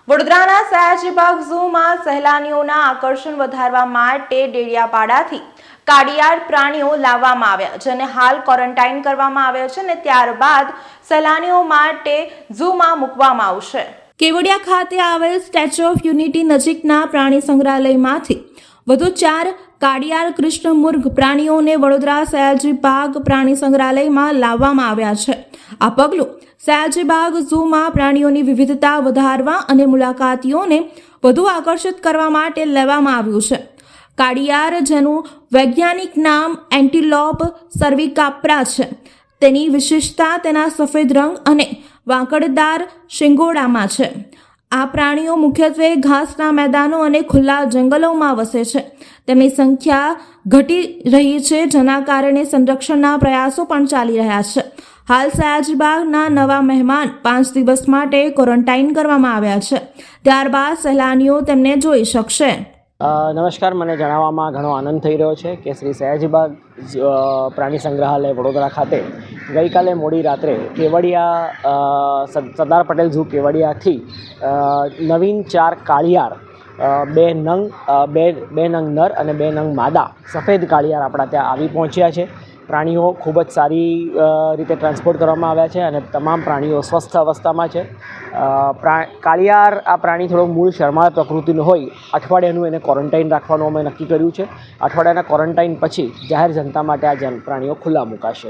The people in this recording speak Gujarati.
વડોદરાના સયાજીબાગ ઝૂમાં સહેલાણીઓના આકર્ષણ વધારવા માટે ડેડિયાપાડાથી કાડિયાર પ્રાણીઓ લાવવામાં આવ્યા, જેને હાલ ક્વોરન્ટાઇન કરવામાં આવ્યા છે અને ત્યારબાદ સહેલાણીઓ માટે ઝૂમાં મૂકવામાં આવશે। કેવડિયા ખાતે આવેલ સ્ટેચ્યુ ઓફ યુનિટી નજીકના પ્રાણી સંગ્રહાલયમાંથી વધુ 4 કાડિયાર કૃષ્ણમૃગ પ્રાણીઓને વડોદરા સયાજીબાગ પ્રાણી સંગ્રહાલયમાં લાવવામાં આવ્યા છે। આ પગલું સયાજીબાગ ઝૂમાં પ્રાણીઓની વિવિધતા વધારવા અને મુલાકાતીઓને વધુ આકર્ષિત કરવા માટે લેવામાં આવ્યું છે। કાડિયાર, જેનું વૈજ્ઞાનિક નામ એન્ટિલોપ સર્વિકાપ્રા છે, તેની વિશેષતા તેના સફેદ રંગ અને વાંકડદાર શિંગોડામાં છે। આ પ્રાણીઓ મુખ્યત્વે ઘાસના મેદાનો અને ખુલ્લા જંગલોમાં વસે છે। તેમની સંખ્યા ઘટી રહી છે, જેના કારણે સંરક્ષણના પ્રયાસો પણ ચાલી રહ્યા છે। હાલ સયાજીબાગના નવા મહેમાન 5 દિવસ માટે ક્વોરન્ટાઇન કરવામાં આવ્યા છે, ત્યારબાદ સહેલાણીઓ તેમને જોઈ શકશે। નમસ્કાર, મને જણાવવામાં ઘણો આનંદ થઈ રહ્યો છે કે શ્રી સયાજીબાગ પ્રાણી સંગ્રહાલય વડોદરા ખાતે ગઈકાલે મોડી રાત્રે કેવડિયા સરદાર પટેલ ઝૂ કેવડિયાથી નવીન 4 કાળિયાર, 2 નંગ નર અને 2 નંગ માદા સફેદ કાળિયાર આપણા ત્યાં આવી પહોંચ્યા છે। પ્રાણીઓ ખૂબ જ સારી રીતે ટ્રાન્સપોર્ટ કરવામાં આવ્યા છે અને તમામ પ્રાણીઓ સ્વસ્થ અવસ્થામાં છે। કાળિયાર આ પ્રાણી થોડો મૂળ શરમાળ પ્રકૃતિનું હોય, અઠવાડિયાનું એને ક્વોરન્ટાઇન રાખવાનું અમે નક્કી કર્યું છે। અઠવાડિયાના ક્વોરન્ટાઇન પછી જાહેર જનતા માટે આ પ્રાણીઓ ખુલ્લા મુકાશે।